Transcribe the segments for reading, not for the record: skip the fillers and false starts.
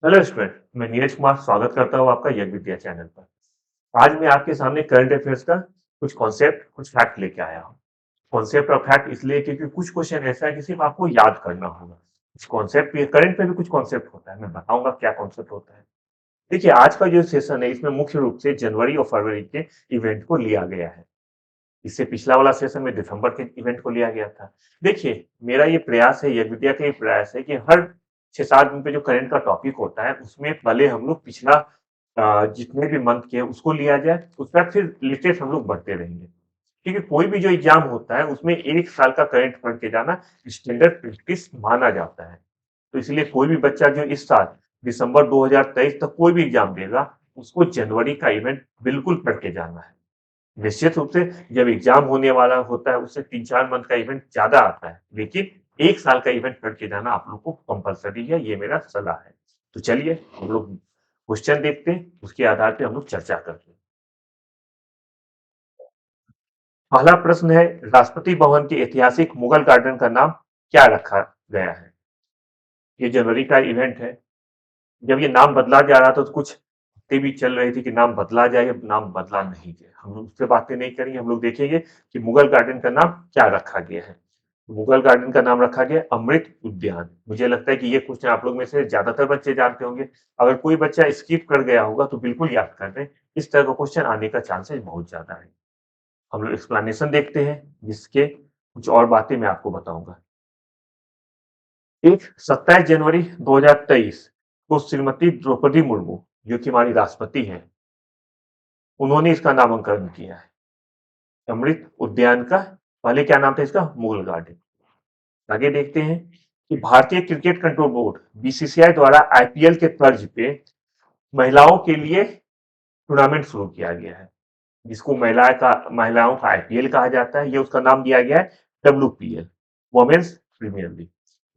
Hello student, मैं नीरज कुमार स्वागत करता हूँ आपका यज्ञ विद्या चैनल पर। आज मैं आपके सामने करंट अफेयर्स का कुछ कॉन्सेप्ट कुछ फैक्ट लेके आया हूँ। कॉन्सेप्ट और फैक्ट इसलिए क्योंकि कुछ क्वेश्चन ऐसा है कि सिर्फ आपको याद करना होगा। कुछ कॉन्सेप्ट भी करंट में भी कुछ कॉन्सेप्ट होता है, मैं बताऊंगा क्या कॉन्सेप्ट होता है। देखिए, आज का जो सेशन है इसमें मुख्य रूप से जनवरी और फरवरी के इवेंट को लिया गया है। इससे पिछला वाला सेशन में दिसंबर के इवेंट को लिया गया था। देखिए, मेरा ये प्रयास है, यज्ञ विद्या का ये प्रयास है कि हर 6-7 दिन पे जो करंट का टॉपिक होता है उसमें पहले हम लोग पिछला जितने भी मंथ के उसको लिया जाए, उसके बाद फिर लेटेस्ट हम लोग बढ़ते रहेंगे। क्योंकि कोई भी जो एग्जाम होता है उसमें 1 साल का करंट पढ़ के जाना स्टैंडर्ड प्रैक्टिस माना जाता है। तो इसलिए कोई भी बच्चा जो इस साल दिसंबर 2023 तक कोई भी एग्जाम देगा, उसको जनवरी का इवेंट बिल्कुल पढ़ के जाना है। निश्चित रूप से जब एग्जाम होने वाला होता है उससे 3-4 मंथ का इवेंट ज्यादा आता है, लेकिन 1 साल का इवेंट करके जाना आप लोग को कंपलसरी है, ये मेरा सलाह है। तो चलिए हम लोग क्वेश्चन देखते हैं, उसके आधार पे हम लोग चर्चा करते हैं। पहला प्रश्न है, राष्ट्रपति भवन के ऐतिहासिक मुगल गार्डन का नाम क्या रखा गया है? ये जनवरी का इवेंट है। जब ये नाम बदला जा रहा था तो कुछ बातें भी चल रही थी कि नाम बदला जाए या नाम बदला नहीं जाए। हम लोग उस पर बातें नहीं करेंगे, हम लोग देखेंगे कि मुगल गार्डन का नाम क्या रखा गया है। मुगल गार्डन का नाम रखा गया अमृत उद्यान। मुझे लगता है कि ये क्वेश्चन आप लोग में से ज्यादातर बच्चे जानते होंगे। अगर कोई बच्चा स्किप कर गया होगा तो बिल्कुल याद कर लें, इस तरह का क्वेश्चन आने का चांसेस बहुत ज्यादा है। हम लोग एक्सप्लेनेशन देखते हैं, जिसके कुछ और बातें मैं आपको बताऊंगा। एक 27 जनवरी 2023 को श्रीमती द्रौपदी मुर्मू, जो कि हमारी राष्ट्रपति हैं, उन्होंने इसका नामांकन किया है। अमृत उद्यान का पहले क्या नाम था इसका? मुगल गार्डन। आगे देखते हैं कि भारतीय क्रिकेट कंट्रोल बोर्ड बीसीसीआई द्वारा आईपीएल के तर्ज पे महिलाओं के लिए टूर्नामेंट शुरू किया गया है, जिसको महिलाओं का आईपीएल कहा जाता है। ये उसका नाम दिया गया है डब्ल्यूपीएल, वुमेन्स प्रीमियर लीग।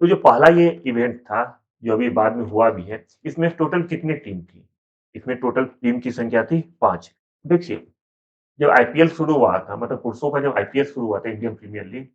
तो जो पहला ये इवेंट था, जो अभी बाद में हुआ भी है, इसमें टोटल कितनी टीम थी? इसमें टोटल टीम की संख्या थी 5। देखिए, जब आईपीएल शुरू हुआ था, मतलब पुरुषों का जब आईपीएल शुरू हुआ था, इंडियन प्रीमियर लीग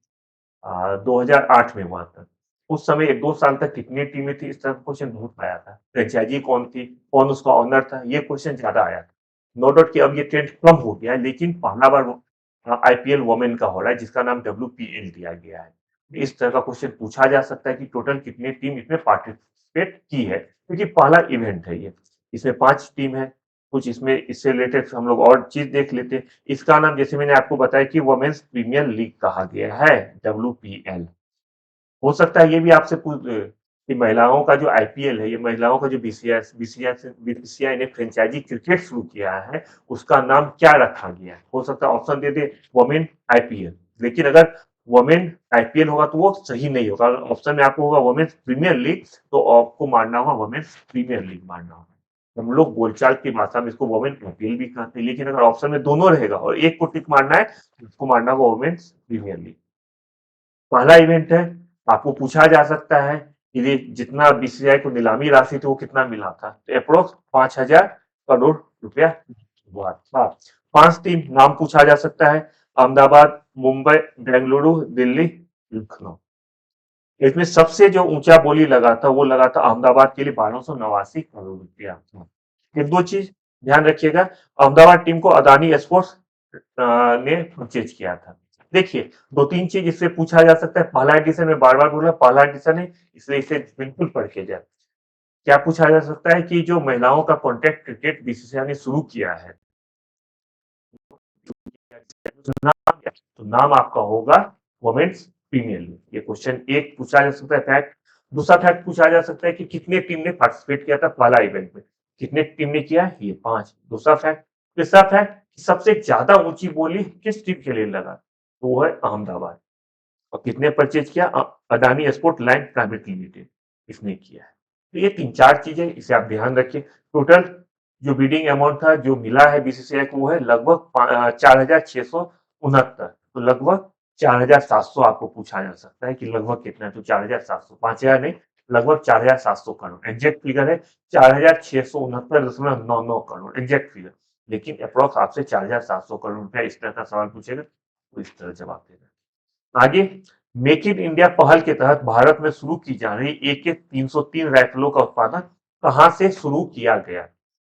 2008 में हुआ था। उस समय 1-2 साल तक कितनी टीमें थी, इस तरह का क्वेश्चन बहुत आया था। फ्रेंचाइजी कौन थी, कौन उसका ऑनर था, ये क्वेश्चन ज्यादा आया था। नो डाउट कि अब ये ट्रेंड कम हो गया है, लेकिन पहला बार आईपीएल वोमेन का हो रहा है, जिसका नाम डब्ल्यूपीएल दिया गया है। इस तरह का क्वेश्चन पूछा जा सकता है कि टोटल कितनी टीम इसमें पार्टिसिपेट की है, क्योंकि पहला इवेंट है ये। इसमें 5 टीम है। कुछ इसमें इससे रिलेटेड हम लोग और चीज देख लेते हैं। इसका नाम जैसे मैंने आपको बताया कि वुमेन्स प्रीमियर लीग कहा गया है, डब्ल्यूपीएल। हो सकता है ये भी आपसे पूछ कि महिलाओं का जो आईपीएल है, ये महिलाओं का जो बीसीसीआई ने फ्रेंचाइजी क्रिकेट शुरू किया है, उसका नाम क्या रखा गया है? हो सकता है ऑप्शन दे दे वुमेन आईपीएल, लेकिन अगर वुमेन आईपीएल होगा तो वो सही नहीं होगा। अगर ऑप्शन में आपको होगा वुमेन्स प्रीमियर लीग, तो आपको मानना होगा वुमेन्स प्रीमियर लीग मानना होगा। हम लोग बोलचाल की भाषा में इसको वुमेन आईपीएल भी कहते हैं, लेकिन अगर ऑप्शन में दोनों रहेगा और एक को टिक मारना है तो उसको मानना होगा वुमेन्स प्रीमियर लीग। पहला इवेंट है। आपको पूछा जा सकता है कि ये जितना बीसीसीआई को नीलामी राशि थी वो कितना मिला था, तो अप्रोक्स 5,000 करोड़ रुपया हुआ था। 5 टीम नाम पूछा जा सकता है, अहमदाबाद, मुंबई, बेंगलुरु, दिल्ली, लखनऊ। इसमें सबसे जो ऊंचा बोली लगा था वो लगा था अहमदाबाद के लिए 1289 करोड़ रुपया। एक दो चीज ध्यान रखिएगा, अहमदाबाद टीम को अदानी स्पोर्ट्स ने परचेज किया था। देखिए, 2-3 चीज इससे पूछा जा सकता है। पहला एडिशन में बार बार बोला, पहला एडिशन है इसलिए इसे बिल्कुल पढ़ के जाए। क्या पूछा जा सकता है कि जो महिलाओं का कॉन्टैक्ट क्रिकेट बीसीसीआई ने शुरू किया है, तो नाम आपका होगा वुमेन्स प्रीमियर लीग। ये क्वेश्चन एक पूछा जा सकता है फैक्ट। दूसरा फैक्ट पूछा जा सकता है कि कितने टीम ने पार्टिसिपेट किया था पहला इवेंट में? कितने टीम ने किया? ये 5। दूसरा फैक्ट। तीसरा फैक्ट, सबसे ज्यादा ऊंची बोली किस टीम के लिए लगा? तो वो है अहमदाबाद। और कितने परचेज किया? Adani sport line private limited, इसने किया है। तो ये 3-4 चीजें, इसे आप ध्यान रखिए। टोटल जो बिडिंग अमाउंट था जो मिला है बीसीसीआई को, वो है लगभग 4,669। तो लगभग 4,700 आपको पूछा जा सकता है कि लगभग कितना? तो 4,700, 5,000 नहीं, लगभग 4,700 करोड़ एग्जैक्ट फिगर है। 4,669.99 करोड़ एग्जैक्ट फिगर, लेकिन अप्रोक्स आपसे 4,700 करोड़ रुपया इस तरह का सवाल पूछेगा तो इस तरह जवाब देना। आगे, मेक इन इंडिया पहल के तहत भारत में शुरू की जा रही AK-303 राइफलों का उत्पादन कहाँ से शुरू किया गया?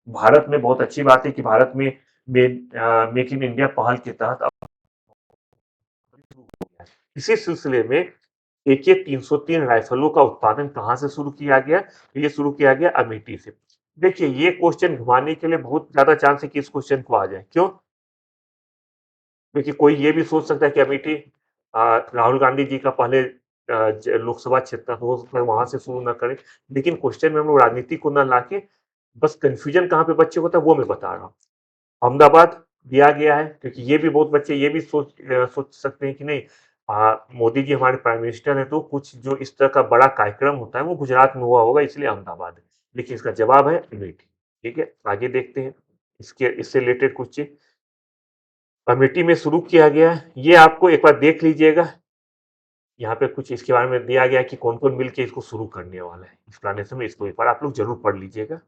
भारत में बहुत अच्छी बात है कि भारत में मेक इन इंडिया पहल के तहत अब शुरू हो गया है। इसी सिलसिले में एके 303 राइफलों का उत्पादन कहाँ से शुरू किया गया? तो ये शुरू किया गया अमेठी से। देखिए ये क्वेश्चन घुमाने के लिए बहुत ज्यादा चांस है कि इस क्वेश्चन को आ जाए। क्यों? क्योंकि कोई ये भी सोच सकता है कि अमेठी राहुल गांधी जी का पहले लोकसभा क्षेत्र था, तो हो सकता है वहां से शुरू ना करें। लेकिन क्वेश्चन में हम लोग राजनीति को ना लाके बस कंफ्यूजन कहाँ पे बच्चे को होता है वो मैं बता रहा हूँ। अहमदाबाद दिया गया है क्योंकि ये भी बहुत बच्चे ये भी सोच सकते हैं कि नहीं, मोदी जी हमारे प्राइम मिनिस्टर हैं तो कुछ जो इस तरह का बड़ा कार्यक्रम होता है वो गुजरात में हुआ होगा इसलिए अहमदाबाद है। लेकिन इसका जवाब है अमेठी। ठीक है, आगे देखते हैं इसके इससे रिलेटेड कुछ चीज अमेठी में शुरू किया गया। ये आपको एक बार देख लीजिएगा, यहाँ पे कुछ इसके बारे में दिया गया कि कौन कौन मिलकर इसको शुरू करने वाला है एक्सप्लेनेशन में, इसको एक बार आप लोग जरूर पढ़ लीजिएगा।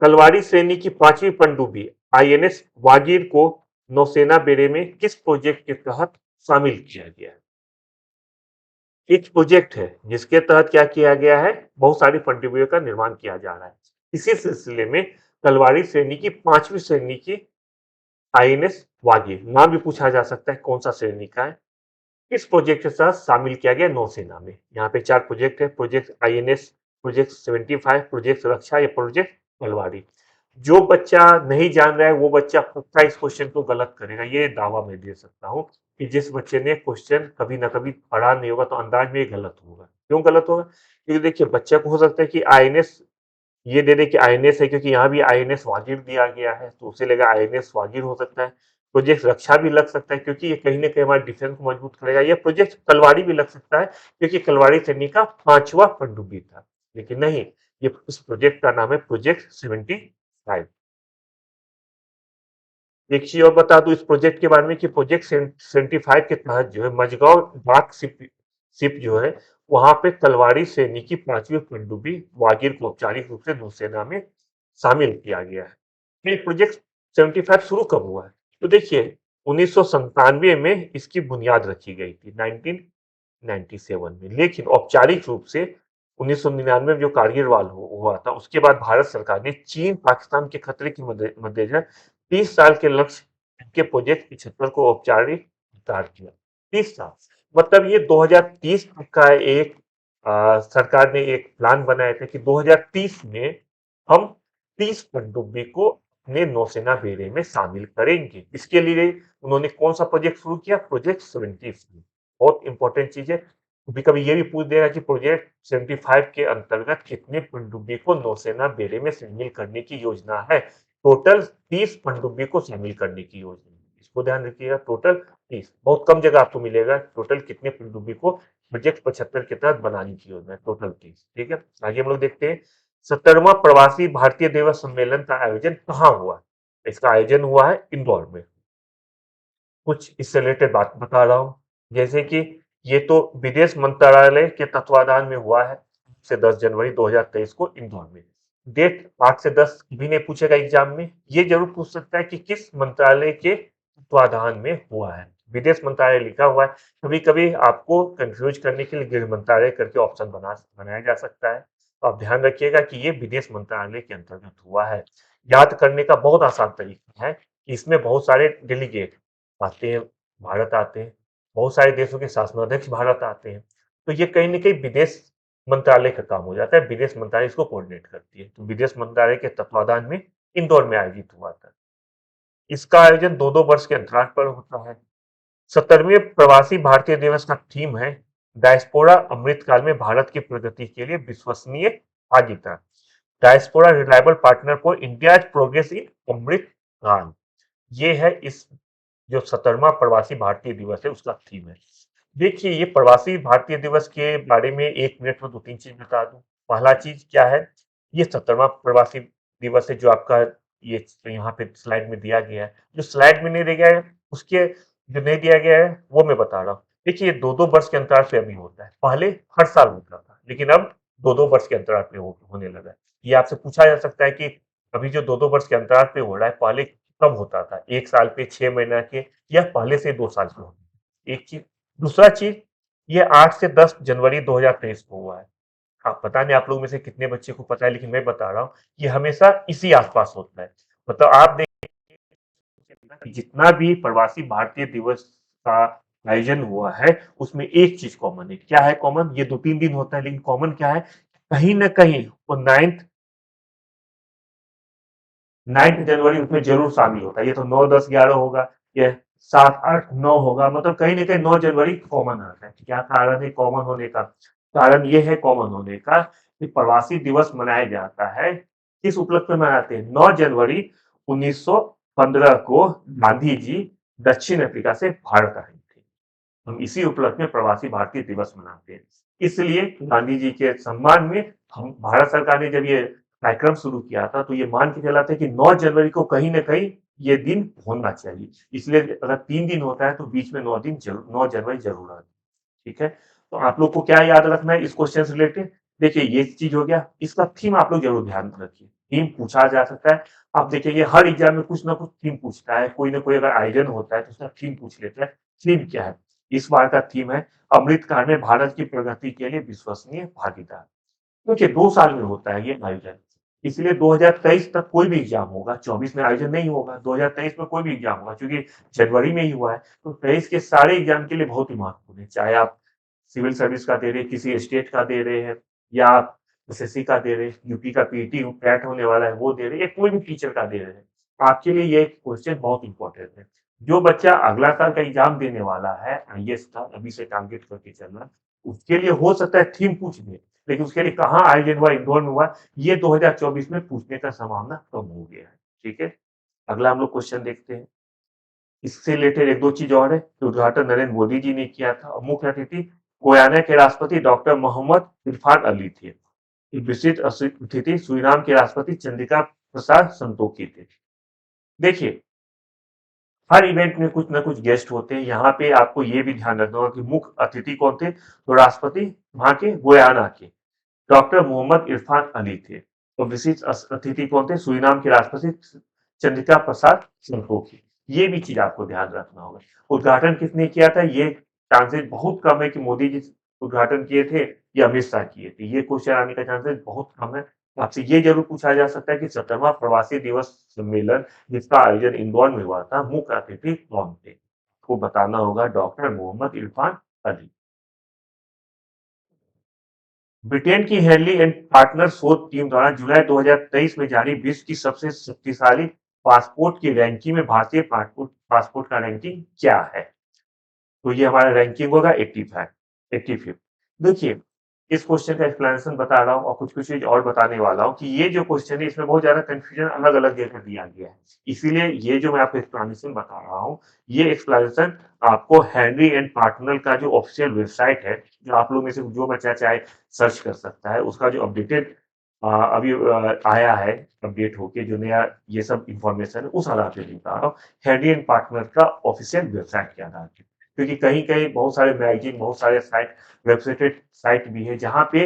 कलवारी श्रेणी की पांचवी पनडुब्बी आईएनएस वागीर को नौसेना बेड़े में किस प्रोजेक्ट के तहत शामिल किया गया है? एक प्रोजेक्ट है जिसके तहत क्या किया गया है, बहुत सारी पनडुब्बियों का निर्माण किया जा रहा है। इसी सिलसिले में कलवारी श्रेणी की पांचवी श्रेणी की आईएनएस वागीर, नाम भी पूछा जा सकता है कौन सा श्रेणी का है, इस प्रोजेक्ट के साथ शामिल किया गया नौसेना में। यहाँ पे 4 प्रोजेक्ट है, प्रोजेक्ट आईएनएस, प्रोजेक्ट 75, प्रोजेक्ट रक्षा या प्रोजेक्ट तलवारी। जो बच्चा नहीं जान रहा है वो बच्चा पक्का इस क्वेश्चन को गलत करेगा, ये दावा मैं दे सकता हूँ कि जिस बच्चे ने क्वेश्चन कभी ना कभी पढ़ा नहीं होगा तो अंदाज में ये गलत होगा। क्यों गलत होगा? क्योंकि देखिए बच्चे को हो सकता है कि आईएनएस ये दे दे कि आईएनएस है, क्योंकि यहाँ भी आईएनएस वागिर दिया गया है तो उसे लगा आईएनएस वागिर हो सकता है। प्रोजेक्ट रक्षा भी लग सकता है क्योंकि ये कहीं ना कहीं हमारे डिफेंस को मजबूत करेगा। यह प्रोजेक्ट तलवारी भी लग सकता है क्योंकि तलवारी सैनिक का पांचवा पनडुब्बी था। लेकिन नहीं, ये इस प्रोजेक्ट का नाम है प्रोजेक्ट 75। एक चीज और बता दूं इस प्रोजेक्ट के बारे में कि प्रोजेक्ट 75 के तहत जो है मझगांव डाक शिप जो है वहां पे तलवारी सैनिक की पांचवी पनडुब्बी वागिर को औपचारिक रूप से नौसेना में शामिल किया गया है। ये प्रोजेक्ट 75 शुरू कब हुआ है? तो देखिए 1997 में इसकी बुनियाद रखी गई थी, 1997 में, लेकिन औपचारिक रूप से 1999 में जो कारगिल वार हुआ था उसके बाद भारत सरकार ने चीन पाकिस्तान के खतरे के मद्देनजर 30 साल के लक्ष्य के प्रोजेक्ट 75 को औपचारिक स्टार्ट किया। 30 साल मतलब ये 2030 तक का एक सरकार ने एक प्लान बनाया था कि 2030 में हम 30 पनडुब्बी को अपने नौसेना बेड़े में शामिल करेंगे। इसके लिए उन्होंने कौन सा प्रोजेक्ट शुरू किया? प्रोजेक्ट 75। बहुत इंपॉर्टेंट चीज है। कभी कभी ये भी पूछ देगा कि प्रोजेक्ट 75 के अंतर्गत कितने पनडुब्बी को नौसेना बेड़े में शामिल करने की योजना है? टोटल 30 पनडुब्बी को शामिल करने की योजना है। इसको ध्यान रखिएगा, टोटल 30। बहुत कम जगह आपको मिलेगा टोटल कितने पनडुब्बी को प्रोजेक्ट 75 के तहत बनाने की योजना है, टोटल 30। ठीक है, आगे हम लोग देखते हैं 70वां प्रवासी भारतीय दिवस सम्मेलन का आयोजन कहाँ हुआ? इसका आयोजन हुआ है इंदौर में। कुछ इससे रिलेटेड बात बता रहा हूँ, जैसे कि ये तो विदेश मंत्रालय के तत्वाधान में हुआ है से 10 जनवरी 2023 को इंदौर में। डेट 8 से 10 भी नहीं पूछेगा एग्जाम में, ये जरूर पूछ सकता है कि किस मंत्रालय के तत्वाधान में हुआ है। विदेश मंत्रालय लिखा हुआ है, कभी कभी आपको कंफ्यूज करने के लिए गृह मंत्रालय करके ऑप्शन बनाया जा सकता है, तो आप ध्यान रखिएगा कि ये विदेश मंत्रालय के अंतर्गत हुआ है। याद करने का बहुत आसान तरीका है कि इसमें बहुत सारे डेलीगेट आते हैं, भारत आते हैं, बहुत सारे देशों के शासनाध्यक्ष भारत आते हैं, तो ये कहीं न कहीं विदेश मंत्रालय का काम हो जाता है, विदेश मंत्रालय इसको कोऑर्डिनेट करती है। तो विदेश मंत्रालय के तत्वाधान में इंदौर में आयोजित हुआ था। इसका आयोजन 2-2 वर्ष के अंतराल पर होता है। 70वें प्रवासी भारतीय दिवस का थीम है डायस्पोरा अमृतकाल में भारत की प्रगति के लिए विश्वसनीय भागीदार। Diaspora reliable partner for India's progress in Amrit Kaal. ये है इस जो 70वां प्रवासी भारतीय दिवस है उसका थीम है। देखिए ये प्रवासी भारतीय दिवस के बारे में 1 मिनट में 2-3 चीज बता दूं। पहला चीज क्या है, ये 70वां प्रवासी दिवस है जो आपका ये यहाँ पे स्लाइड में दिया गया है। जो स्लाइड में नहीं दिया गया है उसके जो नहीं दिया गया है वो मैं बता रहा हूँ। देखिए 2-2 वर्ष के अंतराल पे अभी होता है, पहले हर साल होता था लेकिन अब 2-2 वर्ष के अंतराल पे होने लगा है। ये आपसे पूछा जा सकता है कि अभी जो 2-2 वर्ष के अंतराल पे हो रहा है पहले कब होता था? 1 साल पे, 6 महीना के, या पहले से 2 साल पे होता है? एक चीज। दूसरा चीज, ये 8 से 10 जनवरी 2023 को हुआ है। आप पता नहीं आप लोग में से कितने बच्चे को पता है, लेकिन मैं बता रहा हूँ ये हमेशा इसी आसपास होता है। मतलब आप देखिए जितना भी प्रवासी भारतीय दिवस का आयोजन हुआ है उसमें एक चीज कॉमन है। क्या है कॉमन? ये 2-3 दिन होता है, लेकिन कॉमन क्या है? कहीं ना कहीं वो 9th जनवरी उसमें जरूर शामिल होता है। ये तो 9, 10, 11 होगा, ये 7, 8, 9 होगा, मतलब कहीं ना कहीं 9 जनवरी कॉमन आता है। क्या कारण है कॉमन होने का? कारण ये है कॉमन होने का कि प्रवासी दिवस मनाया जाता है। किस उपलक्ष्य में मनाते हैं? 9 जनवरी 1915 को गांधी जी दक्षिण अफ्रीका से भारत आए थे। हम इसी उपलक्ष्य में प्रवासी भारतीय दिवस मनाते हैं। इसलिए गांधी जी के सम्मान में हम भारत सरकार ने जब ये कार्यक्रम शुरू किया था तो ये मान के चला था कि 9 जनवरी को कहीं ना कहीं ये दिन होना चाहिए। इसलिए अगर 3 दिन होता है तो बीच में 9 दिन जरूर, 9 जनवरी जरूर आती है। ठीक है, तो आप लोग को क्या याद रखना है इस क्वेश्चन से रिलेटेड? देखिए ये चीज हो गया, इसका थीम आप लोग जरूर ध्यान रखिए। थीम पूछा जा सकता है। आप देखिए हर एग्जाम में कुछ ना कुछ थीम पूछता है, कोई ना कोई अगर आयोजन होता है तो उसका थीम पूछ लेता है। थीम क्या है? इस बार का थीम है अमृतकाल में भारत की प्रगति के लिए विश्वसनीय भागीदार। क्योंकि 2 साल में होता है ये आयोजन, इसलिए 2023 तक कोई भी एग्जाम होगा, 24 में आयोजन नहीं होगा, 2023 में कोई भी एग्जाम होगा, क्योंकि जनवरी में ही हुआ है। तो 23 के सारे एग्जाम के लिए बहुत ही महत्वपूर्ण है, चाहे आप सिविल सर्विस का दे रहे हैं, किसी स्टेट का दे रहे हैं, या आप एसएससी का दे रहे हैं, यूपी का पीटी पैट होने वाला है वो दे रहे हैं, या कोई भी टीचर का दे रहे हैं, आपके लिए ये क्वेश्चन बहुत इंपॉर्टेंट है। जो बच्चा अगला साल का एग्जाम देने वाला है आईएएस का, अभी से टारगेट करके चलना, उसके लिए हो सकता है थीम पूछ ले, लेकिन उसके लिए कहाँ आयोजन हुआ, इंदौर में हुआ, ये 2024 में पूछने का संभावना कम हो गया है। ठीक है, अगला हम लोग क्वेश्चन देखते हैं। इससे रिलेटेड एक दो चीज और है कि उद्घाटन नरेंद्र मोदी जी ने किया था और मुख्य अतिथि गोयाना के राष्ट्रपति डॉक्टर मोहम्मद इरफान अली थे। विशिष्ट अतिथि सूरीनाम के राष्ट्रपति चंद्रिका प्रसाद संतोखी थे। देखिए हर इवेंट में कुछ ना कुछ गेस्ट होते हैं। यहाँ पे आपको ये भी ध्यान रखना होगा कि मुख्य अतिथि कौन थे? तो राष्ट्रपति वहां के गोयाना के डॉक्टर मोहम्मद इरफान अली थे। तो विशिष्ट अतिथि कौन थे? सूरीनाम के राष्ट्रपति चंद्रिका प्रसाद संतोखी। ये भी चीज आपको ध्यान रखना होगा। उद्घाटन किसने किया था? ये चांसेस बहुत कम है कि मोदी जी उद्घाटन किए थे या अमित शाह किए थे। ये क्वेश्चन आने का चांसेस बहुत कम है। आपसे ये जरूर पूछा जा सकता है कि 17वां प्रवासी दिवस सम्मेलन जिसका आयोजन इंदौर में हुआ था, मुख्य अतिथि कौन थे? को बताना होगा डॉक्टर मोहम्मद इरफान अली। ब्रिटेन की हेनली एंड पार्टनर शोध टीम द्वारा जुलाई 2023 में जारी विश्व की सबसे शक्तिशाली पासपोर्ट की रैंकिंग में भारतीय पासपोर्ट पासपोर्ट का रैंकिंग क्या है? तो ये हमारा रैंकिंग होगा 85, 85। देखिए इस क्वेश्चन का एक्सप्लेनेशन बता रहा हूँ और कुछ कुछ चीज और बताने वाला हूँ कि ये जो क्वेश्चन है इसमें बहुत ज्यादा कंफ्यूजन अलग अलग जगह दिया गया है। इसीलिए ये जो मैं आपको एक्सप्लेनेशन बता रहा हूँ, ये एक्सप्लेनेशन आपको हेनरी एंड पार्टनर का जो ऑफिशियल वेबसाइट है, जो आप लोग में से जो बच्चा चाहे सर्च कर सकता है, उसका जो अपडेटेड अभी आया है, अपडेट होके जो नया ये सब इंफॉर्मेशन है उस आधार पे बता रहा हूँ। हेनरी एंड पार्टनर का ऑफिशियल वेबसाइट के आधार पे, क्योंकि कहीं कहीं बहुत सारे मैगजीन, बहुत सारे साइट, वेबसाइटेड साइट भी है जहाँ पे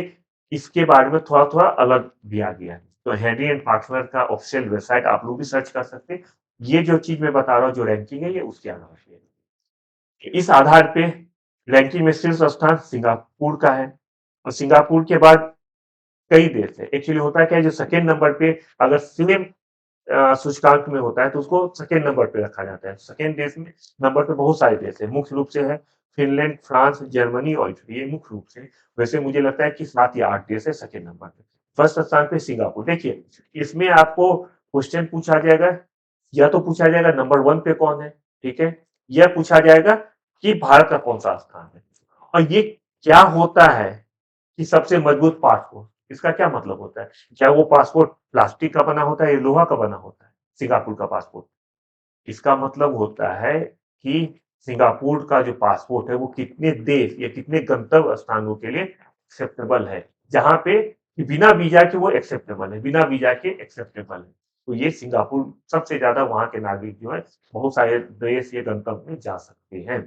इसके बारे में थोड़ा थोड़ा अलग दिया गया है। तो हेनरी एंड पार्टनर का ऑफिशियल वेबसाइट आप लोग भी सर्च कर सकते हैं। ये जो चीज मैं बता रहा हूँ, जो रैंकिंग है, ये उसके आधार पे, इस आधार पे रैंकिंग में शीर्ष स्थान सिंगापुर का है। और सिंगापुर के बाद कई देश है। एक्चुअली होता क्या है, जो सेकेंड नंबर पे अगर सेम सूचकांक में होता है तो उसको सेकेंड नंबर पे रखा जाता है। सेकेंड देश में नंबर पे बहुत सारे देश है, मुख्य रूप से है फिनलैंड, फ्रांस, जर्मनी और इटली, ये मुख्य रूप से। वैसे मुझे लगता है कि 7 या 8 देश है सेकेंड नंबर पे। फर्स्ट स्थान पे सिंगापुर। देखिए इसमें आपको क्वेश्चन पूछा जाएगा, या तो पूछा जाएगा नंबर 1 पे कौन है, ठीक है, यह पूछा जाएगा कि भारत का कौन सा स्थान है। और ये क्या होता है कि सबसे मजबूत पासपोर्ट, इसका क्या मतलब होता है? क्या वो पासपोर्ट प्लास्टिक का बना होता है या लोहा का बना होता है? सिंगापुर का पासपोर्ट, इसका मतलब होता है कि सिंगापुर का जो पासपोर्ट है वो कितने देश या कितने गंतव्य स्थानों के लिए एक्सेप्टेबल है, जहां पे बिना वीजा के वो एक्सेप्टेबल है, बिना वीजा के एक्सेप्टेबल है। तो ये सिंगापुर सबसे ज्यादा वहां के नागरिक जो है बहुत सारे देश ये गंतव्य में जा सकते हैं।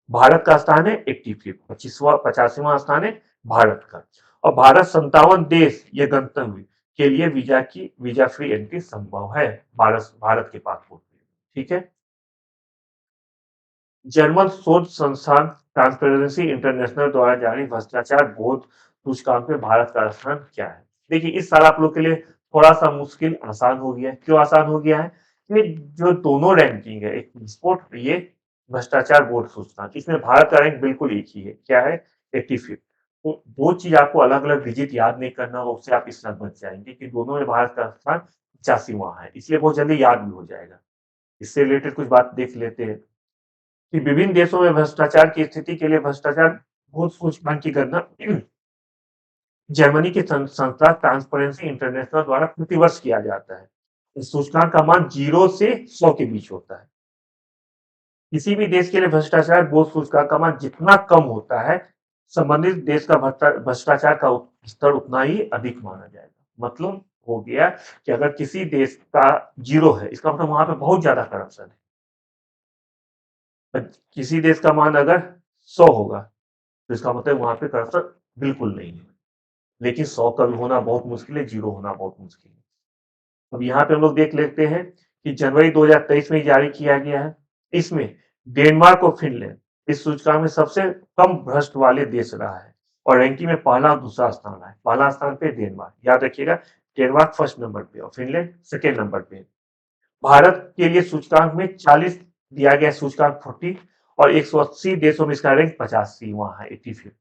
भारत का स्थान है 85, 85वां स्थान है भारत का। और भारत 57 देश ये गंतव्य के लिए वीजा फ्री एंट्री संभव है भारत के पासपोर्ट में। ठीक है, जर्मन शोध संस्थान ट्रांसपेरेंसी इंटरनेशनल द्वारा जारी भ्रष्टाचार बोध सूचकांक में भारत का स्थान क्या है। देखिए इस साल आप लोग के लिए थोड़ा सा मुश्किल आसान हो गया है। क्यों आसान हो गया है? ये जो दोनों रैंकिंग है, एक स्पोर्ट, ये भ्रष्टाचार बोर्ड सूचकांक, इसमें भारत का रैंक बिल्कुल एक ही है। क्या है? 85। तो दो चीज आपको अलग अलग डिजिट याद नहीं करना होगा, उससे आप इस साल बच जाएंगे कि दोनों में भारत का स्थान 85वां है, इसलिए बहुत जल्दी याद भी हो जाएगा। इससे रिलेटेड कुछ बात देख लेते हैं कि विभिन्न देशों में भ्रष्टाचार की स्थिति के लिए भ्रष्टाचार बोर्ड सूचकांक की गणना जर्मनी की संस्था ट्रांसपेरेंसी इंटरनेशनल द्वारा प्रतिवर्ष किया जाता है। इस सूचकांक का मान 0 से 100 के बीच होता है। किसी भी देश के लिए भ्रष्टाचार बोध सूचकांक का मान जितना कम होता है, संबंधित देश का भ्रष्टाचार का स्तर उतना ही अधिक माना जाएगा। मतलब हो गया कि अगर किसी देश का 0 है, इसका मतलब वहां पे बहुत ज्यादा करप्शन है। किसी देश का मान अगर 100 होगा, तो इसका मतलब वहां पे करप्शन बिल्कुल नहीं है। लेकिन 100 का भी होना बहुत मुश्किल है, 0 होना बहुत मुश्किल है। अब यहाँ पे हम लोग देख लेते हैं कि जनवरी 2023 में जारी किया गया है। इसमें डेनमार्क और फिनलैंड इस सूचकांक में सबसे कम भ्रष्ट वाले देश रहा है और रैंकिंग में पहला और दूसरा स्थान रहा है। पहला स्थान पे डेनमार्क, याद रखिएगा, डेनमार्क फर्स्ट नंबर पे और फिनलैंड सेकेंड नंबर पे। भारत के लिए सूचकांक में 40 दिया गया, सूचकांक 40, और 180 देशों में इसका रैंक 85वां है, 85।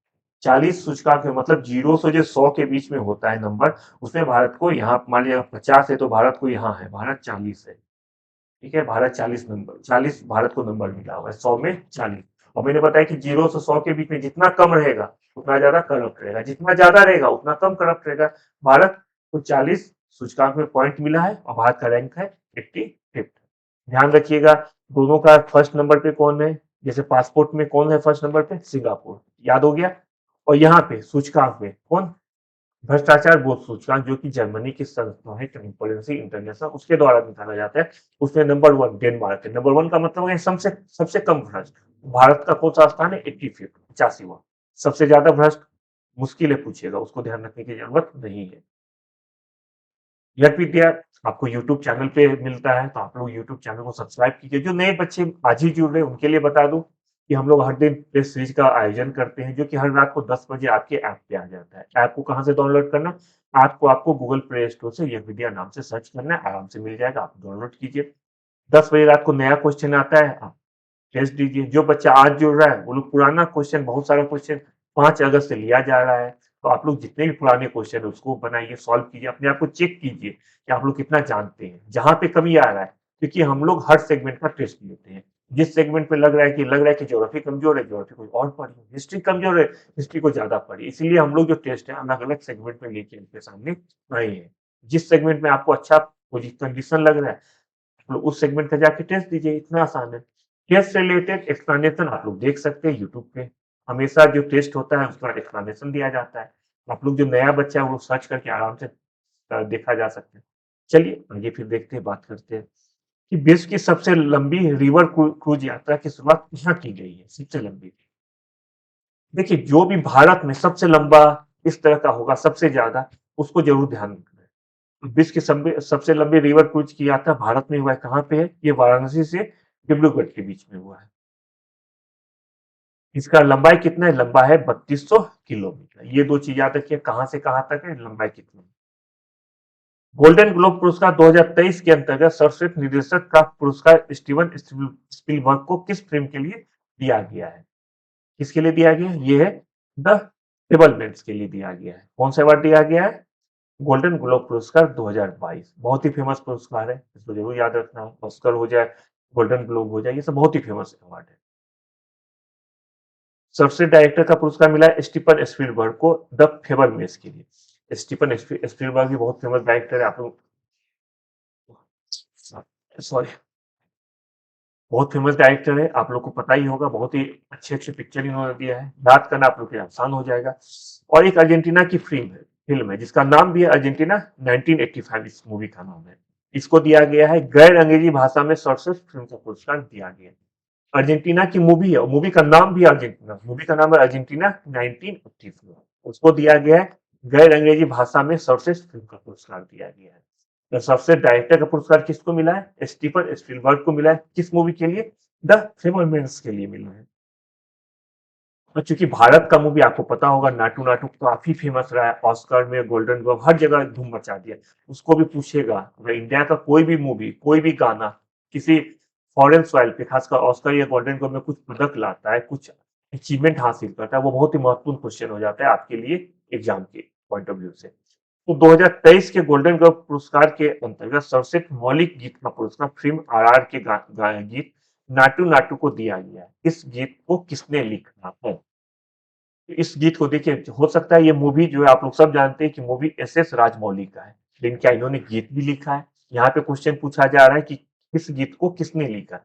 40 सूचकांक है, मतलब 0 से जो 100 के बीच में होता है नंबर, उसमें भारत को, यहाँ मान लिया 50 है तो भारत को यहाँ है, भारत 40 है। ठीक है, भारत 40 नंबर, 40 भारत को नंबर मिला हुआ है, 100 में 40। और मैंने बताया कि 0 से 100 के बीच में जितना कम रहेगा उतना ज्यादा करप्ट रहेगा, जितना ज्यादा रहेगा उतना कम करप्ट रहेगा। भारत को 40 सूचकांक में पॉइंट मिला है और भारत का रैंक है 85। ध्यान रखिएगा, दोनों का फर्स्ट नंबर पे कौन है? जैसे पासपोर्ट में कौन है फर्स्ट नंबर पे? सिंगापुर, याद हो गया। और यहाँ पे सूचकांक में कौन? भ्रष्टाचार बोध सूचकांक, जो कि जर्मनी की संस्था है ट्रांसपेरेंसी इंटरनेशनल, उसके द्वारा निकाला जाता है। उसमें नंबर 1 डेनमार्क है। नंबर 1 का मतलब है सबसे सबसे कम भ्रष्ट। भारत का कौन सा स्थान है? 85, 85वां। सबसे ज्यादा भ्रष्ट मुश्किल है पूछेगा, उसको ध्यान रखने की जरूरत नहीं है। यह विद्या आपको यूट्यूब चैनल पे मिलता है, तो आप लोग यूट्यूब चैनल को सब्सक्राइब कीजिए। जो नए बच्चे आज ही जुड़ रहे हैं उनके लिए बता दूं कि हम लोग हर दिन टेस्ट सीरीज का आयोजन करते हैं, जो कि हर रात को 10 बजे आपके ऐप पे आ जाता है। ऐप को कहाँ से डाउनलोड करना? ऐप को आपको गूगल प्ले स्टोर से यह विद्या नाम से सर्च करना है, आराम से मिल जाएगा, आप डाउनलोड कीजिए। 10 बजे रात को नया क्वेश्चन आता है, आप टेस्ट दीजिए। जो बच्चा आज जुड़ रहा है वो लोग पुराना क्वेश्चन, बहुत सारा क्वेश्चन 5 अगस्त से लिया जा रहा है, तो आप लोग जितने भी पुराने क्वेश्चन है उसको बनाइए, सॉल्व कीजिए, अपने आप को चेक कीजिए कि आप लोग कितना जानते हैं, जहां पे कमी आ रहा है। क्योंकि हम लोग हर सेगमेंट का टेस्ट लेते हैं। जिस सेगमेंट पे लग रहा है कि ज्योग्राफी कमजोर है, ज्योग्राफी को और पढ़िए, हिस्ट्री कमजोर है, हिस्ट्री को ज्यादा पढ़िए। इसीलिए हम लोग जो टेस्ट है अलग अलग सेगमेंट में लेके इनके सामने आए हैं। जिस सेगमेंट में आपको अच्छा कंडीशन लग रहा है, आप लोग उस सेगमेंट का जाके टेस्ट दीजिए, इतना आसान है। टेस्ट से रिलेटेड एक्सप्लेनेशन आप लोग देख सकते हैं यूट्यूब पे। हमेशा जो टेस्ट होता है उसका एक्सप्लेनेशन दिया जाता है। आप लोग जो नया बच्चा है वो सर्च करके आराम से देखा जा सकता है। चलिए आगे फिर देखते हैं, बात करते हैं कि विश्व की सबसे लंबी रिवर क्रूज यात्रा की शुरुआत कहाँ की गई है? सबसे लंबी, देखिए जो भी भारत में सबसे लंबा इस तरह का होगा, सबसे ज्यादा, उसको जरूर ध्यान रखना है। विश्व की सबसे लंबी रिवर क्रूज की यात्रा भारत में हुआ है, कहाँ पे है? ये वाराणसी से डिब्रूगढ़ के बीच में हुआ है। इसका लंबाई कितना है? लंबा है 3200 किलोमीटर। ये दो चीज याद रखिए, कहां से कहां तक है, लंबाई कितनी है। गोल्डन ग्लोब पुरस्कार 2023 के अंतर्गत सर्वश्रेष्ठ निर्देशक का पुरस्कार स्टीवन स्पीलबर्ग को किस फिल्म के लिए दिया गया है? किसके लिए दिया गया है? ये है द फेबलमैन्स के लिए दिया गया है। कौन सा अवार्ड दिया गया है? गोल्डन ग्लोब पुरस्कार 2022। बहुत ही फेमस पुरस्कार है, इसको जरूर याद रखना है। ऑस्कर हो जाए, गोल्डन ग्लोब हो जाए, ये सब बहुत ही फेमस अवार्ड है। सबसे डायरेक्टर का पुरस्कार मिला है स्टीफन स्पीलबर्ग को द फेबलमैन्स के लिए। स्टीफन स्पीलबर्ग भी बहुत फेमस डायरेक्टर है, आप लोग, सॉरी, बहुत फेमस डायरेक्टर है, आप लोग को पता ही होगा। बहुत ही अच्छे अच्छे पिक्चर इन्होंने दिया है, याद करना आप लोग के लिए आसान हो जाएगा। और एक अर्जेंटीना की फिल्म है जिसका नाम भी है अर्जेंटीना 1985, इस मूवी का नाम है। इसको दिया गया है गैर अंग्रेजी भाषा में सर्वश्रेष्ठ फिल्म का पुरस्कार दिया गया है। अर्जेंटीना की मूवी है, मूवी का नाम भी अर्जेंटीना, मूवी का नाम है अर्जेंटीना 1984। उसको दिया गया है गैर अंग्रेजी भाषा में सर्वश्रेष्ठ फिल्म का पुरस्कार दिया गया है। तो सबसे डायरेक्टर का पुरस्कार किसको मिला है? स्टीफन स्पीलबर्ग को मिला है। किस मूवी के लिए? द फेबलमैन्स के लिए मिला है। और चूंकि भारत का मूवी आपको पता होगा, नाटू नाटू काफी फेमस रहा है, ऑस्कर में, गोल्डन ग्लोब, हर जगह धूम मचा दिया। उसको भी पूछेगा, अगर इंडिया का कोई भी मूवी, कोई भी गाना किसी फॉरेन सॉइल पे, खासकर ऑस्कर या गोल्डन ग्लोब में कुछ पदक लाता है, कुछ अचीवमेंट हासिल करता है, वो बहुत ही महत्वपूर्ण क्वेश्चन हो जाता है आपके लिए एग्जाम के पॉइंट ऑफ व्यू से। तो 2023 के गोल्डन ग्लोब पुरस्कार के अंतर्गत सर्वश्रेष्ठ मौलिक गीत का पुरस्कार फिल्म आरआर के गीत नाटू नाटू को दिया गया है। इस गीत को किसने लिखा है? इस गीत को देखिए, हो सकता है ये मूवी जो है आप लोग सब जानते हैं कि मूवी एस एस राजमौली का है, लेकिन क्या इन्होंने गीत भी लिखा है? यहाँ पे क्वेश्चन पूछा जा रहा है कि इस गीत को किसने लिखा?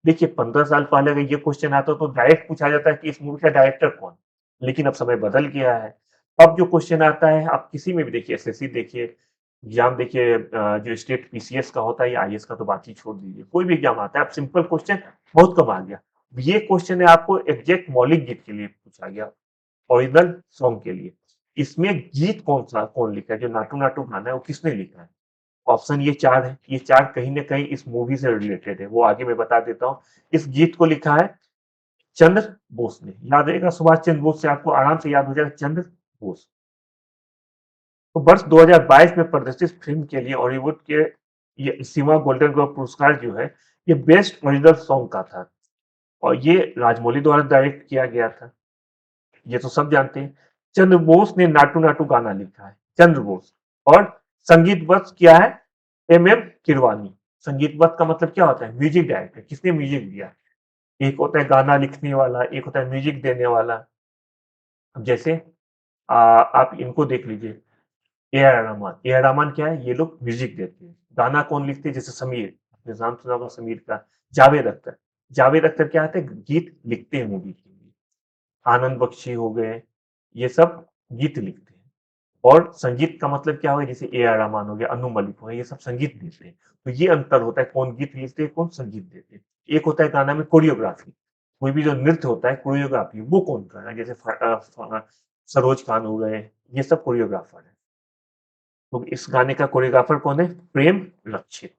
देखिए 15 साल पहले अगर ये क्वेश्चन आता तो डायरेक्ट पूछा जाता है कि इस मूवी का डायरेक्टर कौन, लेकिन अब समय बदल गया है। अब जो क्वेश्चन आता है, आप किसी में भी देखिए, एसएससी देखिए, एग्जाम देखिए, जो स्टेट पीसीएस का होता है या आईएएस का तो बात ही छोड़ दीजिए, कोई भी एग्जाम आता है, अब सिंपल क्वेश्चन बहुत कम आ गया। ये क्वेश्चन है आपको एग्जैक्ट मौलिक गीत के लिए पूछा गया, ओरिजिनल सॉन्ग के लिए। इसमें गीत कौन सा, कौन लिखा है? जो नाटू नाटू गाना है वो किसने लिखा है? ऑप्शन ये 4 है, ये 4 कहीं न कहीं इस मूवी से रिलेटेड है, वो आगे मैं बता देता हूँ। इस गीत को लिखा है चंद्र बोस ने, याद रहेगा, सुभाष चंद्र बोस से आपको आराम से याद हो जाएगा, चंद्र बोस। तो वर्ष 2022 में प्रदर्शित फिल्म के लिए हॉलीवुड के ये सिमा गोल्डन ग्लोब पुरस्कार जो है, ये बेस्ट ओरिजिनल सॉन्ग का था, और ये राजमौली द्वारा डायरेक्ट किया गया था, ये तो सब जानते हैं। चंद्र बोस ने नाटू नाटू गाना लिखा है, चंद्र बोस। और संगीतबद्ध किया है एम किरवानी। संगीतबद्ध का मतलब क्या होता है? म्यूजिक डायरेक्टर, किसने म्यूजिक दिया? एक होता है गाना लिखने वाला, एक होता है म्यूजिक देने वाला। अब जैसे आप इनको देख लीजिए, A R Rahman. A R Rahman क्या है? ये लोग म्यूजिक देते हैं। गाना कौन लिखते हैं? जैसे समीर, आपने नाम सुना होगा समीर का। जावेद अख्तर, जावेद अख्तर क्या होते हैं? गीत लिखते हैं मूवी के लिए। आनंद बख्शी हो गए, ये सब गीत लिखते हैं। और संगीत का मतलब क्या होगा? जैसे ए आर रहमान हो गया, अनु मलिक हो गया, ये सब संगीत देते हैं। तो ये अंतर होता है, कौन गीत लिखते हैं, कौन संगीत देते हैं। एक होता है गाना में कोरियोग्राफी, कोई भी जो नृत्य होता है कोरियोग्राफी, वो कौन कर रहा है? जैसे सरोज खान हो गए, ये सब कोरियोग्राफर है। तो इस गाने का कोरियोग्राफर कौन है? प्रेम रक्षित।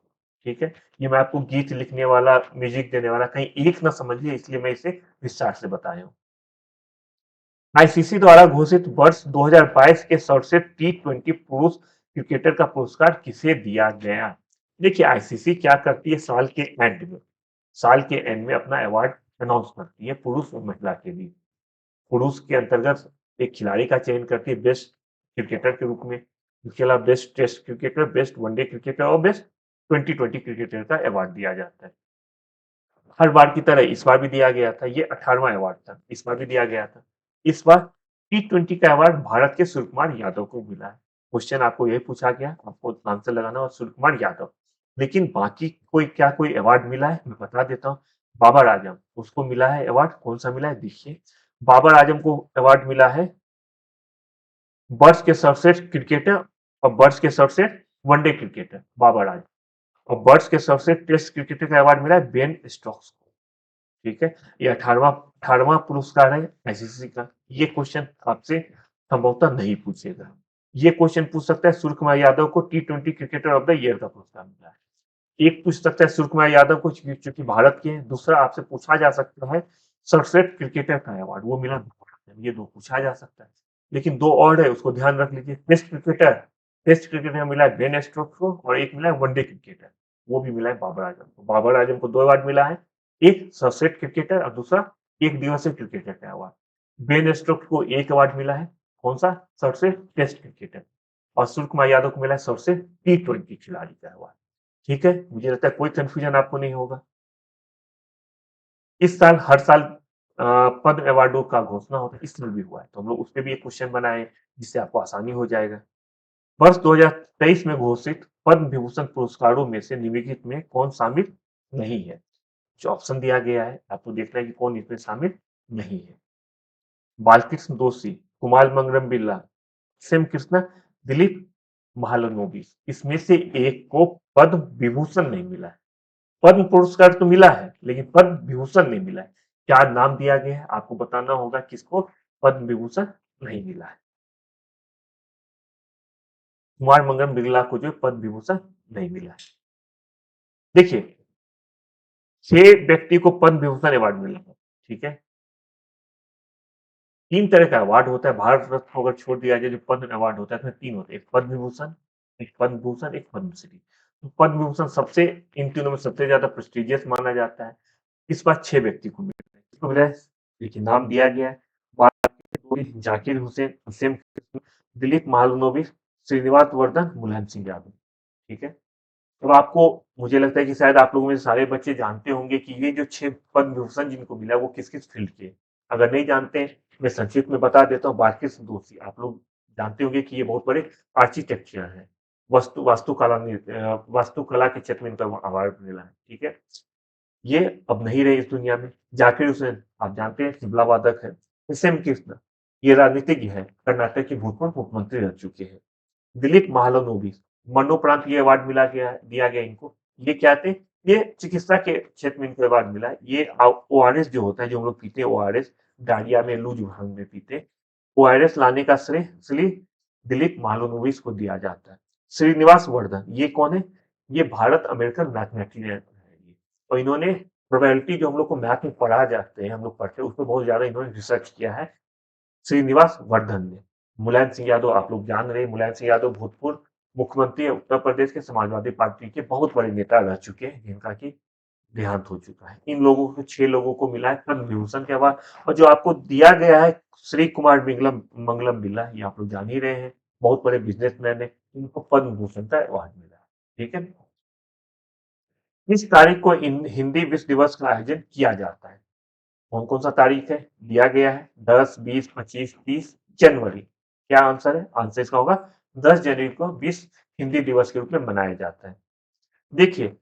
ठीक है, ये मैं आपको गीत लिखने वाला, म्यूजिक देने वाला कहीं एक ना समझिए, इसलिए मैं इसे विस्तार से बताया हूँ। आईसीसी द्वारा घोषित वर्ष 2022 के सर्वश्रेष्ठ टी20 पुरुष क्रिकेटर का पुरस्कार किसे दिया गया? देखिए आईसीसी क्या करती है, साल के एंड में अपना अवार्ड अनाउंस करती है, पुरुष और महिला के लिए। पुरुष के अंतर्गत एक खिलाड़ी का चयन करती है बेस्ट क्रिकेटर के रूप में, इसके अलावा best test cricketer, best one day cricketer और बेस्ट 2020 क्रिकेटर का अवार्ड दिया जाता है। हर बार की तरह इस बार भी दिया गया था, ये 18वां अवार्ड था, इस बार भी दिया गया था। इस बार टी20 का अवार्ड भारत के सूर्यकुमार यादव को मिला है। क्वेश्चन आपको यही पूछा गया, आपको आंसर लगाना और सूर्यकुमार यादव। लेकिन बाकी कोई अवार्ड मिला है, मैं बता देता हूँ। बाबर आजम, उसको मिला है अवार्ड, कौन सा मिला है देखिए। बाबर आजम को अवार्ड मिला है वर्ष के सर्वश्रेष्ठ क्रिकेटर और वर्ष के सर्वश्रेष्ठ वनडे क्रिकेटर, बाबर आजम। और वर्ष के सर्वश्रेष्ठ टेस्ट क्रिकेटर का अवार्ड मिला है बेन स्टोक्स को। ठीक है, ये 18वां पुरस्कार है आईसीसी का। ये क्वेश्चन आपसे संभवतः नहीं पूछेगा। ये क्वेश्चन पूछ सकता है सूर्य कुमार यादव को टी20 क्रिकेटर ऑफ द ईयर का पुरस्कार मिला है। एक पूछ सकता है सूर्य कुमार यादव को, क्योंकि भारत के हैं। दूसरा आपसे पूछा जा सकता है सर्वश्रेष्ठ क्रिकेटर का अवार्ड, वो मिला भारत में। ये दो पूछा जा सकता है, लेकिन दो और है, उसको ध्यान रख लीजिए। टेस्ट क्रिकेटर मिला है बेन स्टोक्स को, और एक मिला है वनडे क्रिकेटर, वो भी मिला है बाबर आजम को। बाबर आजम को 2 अवार्ड मिला है, एक सर्वश्रेष्ठ क्रिकेटर और दूसरा एक दिवसीय क्रिकेटर का अवार्ड। बेन स्टोक्स को एक अवार्ड मिला है, कौन सा? सर्वश्रेष्ठ टेस्ट क्रिकेटर। और सूर्य कुमार यादव को मिला है सर्वश्रेष्ठ टी20 खिलाड़ी का अवार्ड। ठीक है, मुझे लगता है कोई कंफ्यूजन आपको नहीं होगा। इस साल हर साल पद्म अवार्डों का घोषणा होता है, इस साल भी हुआ है, तो हम लोग उस पे भी एक क्वेश्चन बनाए जिससे आपको आसानी हो जाएगा। वर्ष 2023 में घोषित पद्म विभूषण पुरस्कारों में से निम्नलिखित में कौन शामिल नहीं है? जो ऑप्शन दिया गया है आपको देखना है कि कौन इसमें शामिल नहीं है। बालकृष्ण दोषी, कुमार मंगलम बिरला, सेम कृष्णा, दिलीप महालनोबिस, इसमें से एक को पद्म विभूषण नहीं मिला है। पद्म पुरस्कार तो मिला है, लेकिन पद्म विभूषण नहीं मिला है। क्या नाम दिया गया है आपको बताना होगा, किसको पद्म विभूषण नहीं मिला है। कुमार मंगलम बिरला को जो पद्म विभूषण नहीं मिला है। देखिए 6 व्यक्ति को पद्म विभूषण अवार्ड मिला है, ठीक है। 3 तरह का अवार्ड होता है, भारत रत्न अगर छोड़ दिया जाए जो पद्म अवार्ड होता है इसमें 3 होते हैं, एक पद्म विभूषण, एक पद्म भूषण, एक पद्मश्री। तो पद्म विभूषण सबसे इन तीनों में सबसे ज़्यादा प्रेस्टिजियस माना जाता है। इस बार 6 व्यक्ति को मिला है। किसको मिला है? देखिए नाम दिया गया है, जाकिर हुसैन, हुसैन कृष्ण, दिलीप महालनोबिस, श्रीनिवास वर्धन, मुलायम सिंह यादव। ठीक है? अब आपको मुझे लगता है कि शायद आप लोगों में से सारे बच्चे जानते होंगे कि ये जो 6 पद्म विभूषण जिनको मिला वो किस-किस फील्ड के हैं। अगर नहीं जानते हैं, मैं संक्षिप्त में बता देता हूँ। बाकिर दोषी आप लोग जानते होंगे कि ये बहुत बड़े आर्किटेक्चर हैं। वास्तुकला के क्षेत्र में इनका अवार्ड मिला है। ठीक है? ये अब नहीं रहे इस दुनिया में। जाकिर हुसैन आप जानते हैं तबला वादक है। हुसैन कृष्ण ये राजनीतिज्ञ है, कर्नाटक के भूतपूर्व मुख्यमंत्री रह चुके हैं। दिलीप महालनोबिस मरणोपरांत ये अवार्ड दिया गया इनको। ये क्या थे? ये चिकित्सा के क्षेत्र में इनको अवार्ड मिला है। ये ओआरएस जो होता है, जो हम लोग पीते हैं ओआरएस, डायरिया में, लूज भांग में पीते हैं, ओआरएस लाने का श्रेय श्री दिलीप महालनोबिस को दिया जाता है। श्रीनिवास वर्धन ये कौन है? ये भारत अमेरिकन मैथमेटिशियन है ये। और इन्होंने प्रोबेबिलिटी जो हम लोग को मैथ में पढ़ा जाते हैं, हम लोग पढ़ते हैं, उसमें बहुत ज्यादा इन्होंने रिसर्च किया है। श्रीनिवास वर्धन ने। मुलायम सिंह यादव आप लोग जान रहे हैं, मुलायम सिंह यादव भूतपूर्व मुख्यमंत्री है उत्तर प्रदेश के, समाजवादी पार्टी के बहुत बड़े नेता रह चुके हैं जिनका कि देहांत हो चुका है। इन लोगों को 6 लोगों को मिला है पद्म विभूषण के अवार्ड। और जो आपको दिया गया है श्री कुमार मंगलम बिरला, ये आप लोग जान ही रहे हैं, बहुत बड़े बिजनेसमैन है, इनको पद्म विभूषण का अवार्ड मिला है। ठीक है? इस तारीख को हिंदी विश्व दिवस का आयोजन किया जाता है। कौन कौन सा तारीख है दिया गया है? 10, 20, 25, 30 जनवरी। क्या आंसर है? आंसर इसका होगा 10 जनवरी को विश्व हिंदी दिवस के रूप में मनाया जाता है। देखिए,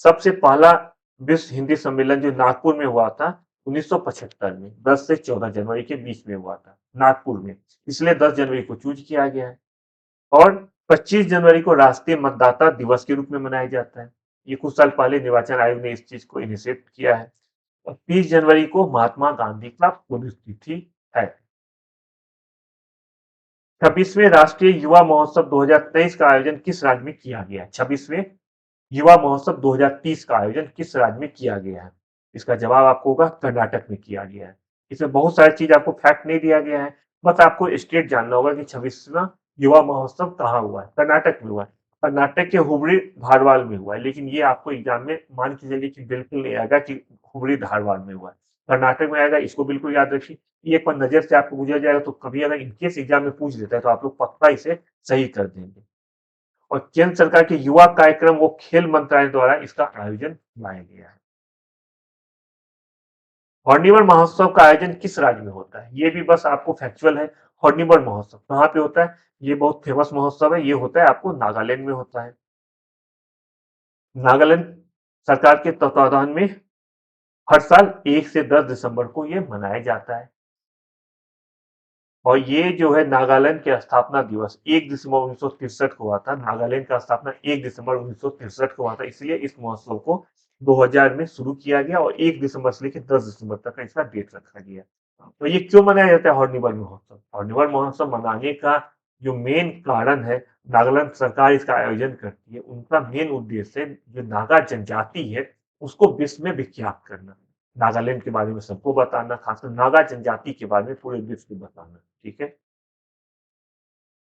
सबसे पहला विश्व हिंदी सम्मेलन जो नागपुर में हुआ था 1975 में, 10 से 14 जनवरी के बीच में हुआ था नागपुर में, इसलिए 10 जनवरी को चूज किया गया है। और 25 जनवरी को राष्ट्रीय मतदाता दिवस के रूप में मनाया जाता है। ये कुछ साल पहले निर्वाचन आयोग ने इस चीज को इनिशिएट किया है। और 30 जनवरी को महात्मा गांधी का पुण्यतिथि है। 26वें राष्ट्रीय युवा महोत्सव 2023 का आयोजन किस राज्य में किया गया है? 26वें युवा महोत्सव 2030 का आयोजन किस राज्य में किया गया है? इसका जवाब आपको होगा कर्नाटक में किया गया है। इसमें बहुत सारी चीज आपको फैक्ट नहीं दिया गया है, बस आपको स्टेट जानना होगा कि 26वां युवा महोत्सव कहाँ हुआ है। कर्नाटक में हुआ है, कर्नाटक के हुबली धारवाड़ में हुआ है। लेकिन ये आपको एग्जाम में मान के चलिए कि बिल्कुल नहीं आएगा कि हुबली धारवाड़ में हुआ है, कर्नाटक में आएगा। इसको बिल्कुल याद रखिए। ये एक बार नजर से आपको गुजर जाएगा, तो कभी अगर इनकेस एग्जाम में पूछ देता है तो आप लोग पक्का इसे सही कर देंगे। और केंद्र सरकार के युवा कार्यक्रम वो खेल मंत्रालय द्वारा इसका आयोजन किया गया है। हॉर्निवर महोत्सव का आयोजन किस राज्य में होता है? ये भी बस आपको फैक्चुअल है। हॉर्निवर महोत्सव कहाँ पे होता है? ये बहुत फेमस महोत्सव है, ये होता है आपको नागालैंड में होता है। नागालैंड सरकार के तत्वावधान में हर साल 1 से 10 दिसंबर को ये मनाया जाता है। और ये जो है नागालैंड के स्थापना दिवस 1 दिसंबर 1963 को हुआ था। नागालैंड का स्थापना 1 दिसंबर 1963 को हुआ था, इसलिए इस महोत्सव को 2000 में शुरू किया गया और 1 दिसंबर से लेकर 10 दिसंबर तक का इसका डेट रखा गया। तो ये क्यों मनाया जाता है हॉर्निवल महोत्सव? हॉर्निवल महोत्सव मनाने का जो मेन कारण है, नागालैंड सरकार इसका आयोजन करती है, उनका मेन उद्देश्य है जो नागा जनजाति है उसको विश्व में विख्यात करना, नागालैंड के बारे में सबको बताना, खासकर नागा जनजाति के बारे में पूरे विश्व को बताना। ठीक है?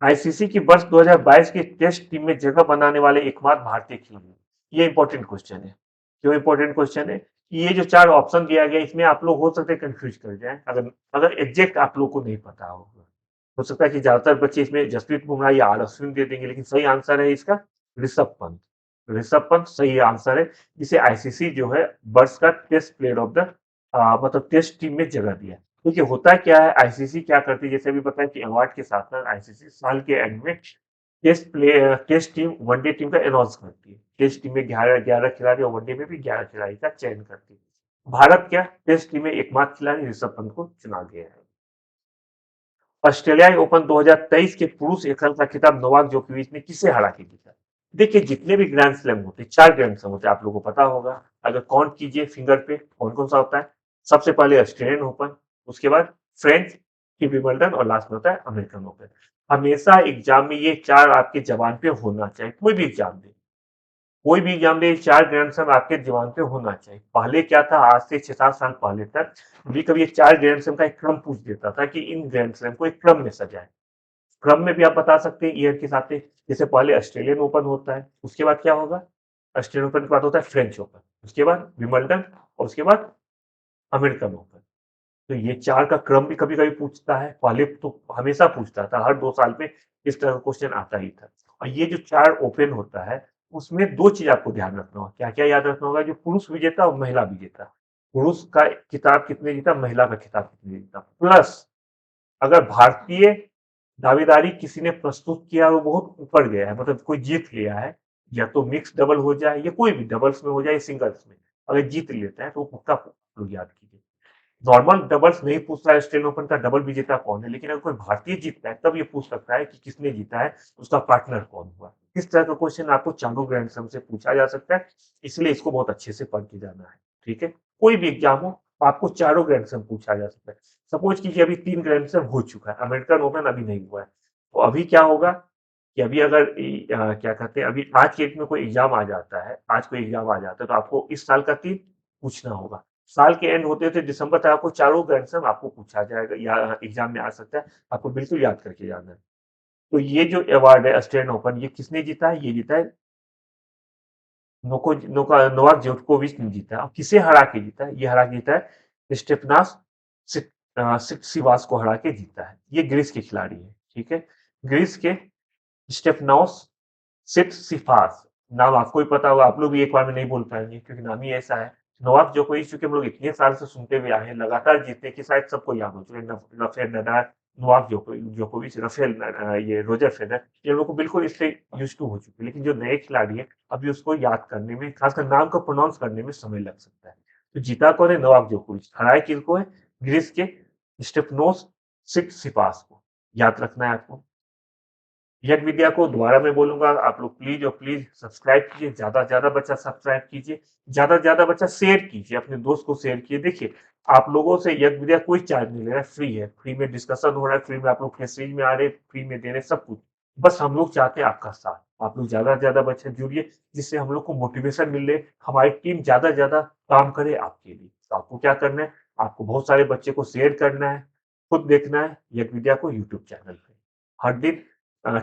आईसीसी की वर्ष 2022 की टेस्ट टीम में जगह बनाने वाले एकमात्र भारतीय खिलाड़ी। ये इंपॉर्टेंट क्वेश्चन है। क्यों इंपॉर्टेंट क्वेश्चन है? ये जो 4 ऑप्शन दिया गया इसमें आप लोग हो सकते हैं कंफ्यूज कर जाएं, अगर अगर एग्जैक्ट आप लोग को नहीं पता होगा। हो सकता है कि ज्यादातर बच्चे इसमें जसप्रीत बुमराह या आर अश्विन दे देंगे, लेकिन सही आंसर है इसका ऋषभ पंत। ऋषभ पंत सही आंसर है, जिसे आईसीसी जो है वर्ष का टेस्ट प्लेयर ऑफ द मतलब टेस्ट टीम में जगह दिया। देखिए होता क्या है, आईसीसी क्या करती है, जैसे अभी बताया कि अवार्ड के साथ साथ आईसीसी साल के एंड में टेस्ट टीम वनडे टीम का अनाउंस करती है। टेस्ट टीम में 11 खिलाड़ी और वनडे में भी 11 खिलाड़ी का चयन करती है। भारत क्या टेस्ट टीम में एकमात्र खिलाड़ी ऋषभ पंत को चुना गया है। ऑस्ट्रेलियाई ओपन 2023 के पुरुष एकल का खिताब नोवाक जोकोविच ने किसे हरा के जीता? देखिए जितने भी ग्रैंड स्लैम होते हैं, 4 ग्रैंड स्लैम होते हैं, आप लोगों को पता होगा। अगर काउंट कीजिए फिंगर पे कौन कौन सा होता है। सबसे पहले ऑस्ट्रेलियन ओपन, उसके बाद फ्रेंच की विंबलडन और लास्ट में होता है अमेरिकन ओपन। हमेशा एग्जाम में ये 4 आपके जबान पे होना चाहिए, कोई भी एग्जाम दे। कोई भी एग्जाम में 4 ग्रैंड स्लैम आपके दिमाग पे होना चाहिए। पहले क्या था, आज से 6-7 साल पहले तक कभी-कभी ये 4 ग्रैंड स्लैम का एक क्रम पूछ देता था कि इन ग्रैंड स्लैम को एक क्रम में सजाएँ। क्रम में भी आप बता सकते हैं ईयर के हिसाब से, जैसे पहले ऑस्ट्रेलियन ओपन होता है, उसके बाद क्या होगा? ऑस्ट्रेलियन ओपन के बाद होता है फ्रेंच ओपन, उसके बाद विंबलडन और उसके बाद अमेरिकन ओपन। तो ये 4 का क्रम भी कभी-कभी पूछता है, पहले तो हमेशा पूछता था, हर 2 साल में इस तरह का क्वेश्चन आता ही था। और ये जो 4 ओपन होता है, उसमें 2 चीज़ आपको ध्यान रखना होगा। क्या-क्या याद रखना होगा? जो पुरुष विजेता और महिला विजेता। पुरुष का खिताब कितने जीता, महिला का खिताब कितने जीता। प्लस अगर भारतीय दावेदारी किसी ने प्रस्तुत किया और वो बहुत ऊपर गया है, मतलब कोई जीत लिया है, या तो मिक्स डबल हो जाए या कोई भी डबल्स में हो जाए, सिंगल्स में, अगर जीत लेता है तो वो पक्का लोग याद कीजिए। नॉर्मल डबल्स नहीं पूछता है ऑस्ट्रेलियन ओपन का डबल विजेता कौन है, लेकिन अगर कोई भारतीय जीतता है तब ये पूछ सकता है कि किसने जीता है, उसका पार्टनर कौन हुआ। इस तरह का क्वेश्चन आपको चारों ग्रैंड स्लैम से पूछा जा सकता है, इसलिए इसको बहुत अच्छे से पढ़ के जाना है। ठीक है, कोई भी एग्जाम हो, आपको चारों ग्रैंड स्लैम पूछा जा सकता है। सपोज कीजिए अभी 3 ग्रैंड स्लैम हो चुका है, अमेरिकन ओपन अभी नहीं हुआ है, तो अभी क्या होगा कि अभी अगर क्या कहते हैं, अभी आज के डेट में कोई एग्जाम आ जाता है, आज कोई एग्जाम आ जाता है, तो आपको इस साल का 3 पूछना होगा। साल के एंड होते-होते दिसंबर तक आपको चारों ग्रैंड स्लैम आपको पूछा जाएगा या एग्जाम में आ सकता है, आपको बिल्कुल याद करके जाना है। तो ये जो अवार्ड है ऑस्ट्रेलियन ओपन, ये किसने जीता है? ये जीता है नोवाक जोकोविच ने जीता है। और किसे हरा के जीता है? ये हरा के जीता है स्टेफनास सिटसिपास को हरा के जीता है। ये ग्रीस के खिलाड़ी है, ठीक है। ग्रीस के स्टेफनोस सिटसिपास, नाम आपको भी पता होगा, आप लोग भी एक बार में नहीं बोल पाएंगे क्योंकि नाम ही ऐसा है। नोवाक जोकोविच, चूंकि हम लोग इतने साल से सुनते हुए आए हैं, लगातार जीतने की शायद सबको याद हो चुके, राफेल नडाल, नोवाक जोकोविच, ये रोजर फेडरर, ये लोग को बिल्कुल इससे यूज टू हो चुके हैं। लेकिन जो नए खिलाड़ी है, अभी उसको याद करने में, खासकर नाम को प्रोनाउंस करने में समय लग सकता है। तो जीता कौन है? नोवाक जोकोविच। हराए किसको है? ग्रीस के स्टेफनोस सिटसिपास को। याद रखना है आपको। यज्ञ विद्या को दोबारा मैं बोलूंगा, आप लोग प्लीज और प्लीज सब्सक्राइब कीजिए, ज्यादा से ज्यादा बच्चा सब्सक्राइब कीजिए, ज्यादा से ज्यादा बच्चा शेयर कीजिए, अपने दोस्त को शेयर कीजिए। देखिए, आप लोगों से यज्ञ विद्या कोई चार्ज नहीं ले रहा है, फ्री है, फ्री में डिस्कशन हो रहा है, फ्री में आप लोग फेसरीज में आ रहे, फ्री में दे रहे सब कुछ। बस हम लोग चाहते हैं आपका साथ, आप लोग ज्यादा से ज्यादा बच्चे जुड़िए, जिससे हम लोग को मोटिवेशन मिल रहे, हमारी टीम ज्यादा से ज्यादा काम करे आपके लिए। तो आपको क्या करना है? आपको बहुत सारे बच्चे को शेयर करना है, खुद देखना है यज्ञ विद्या को यूट्यूब चैनल पे। हर दिन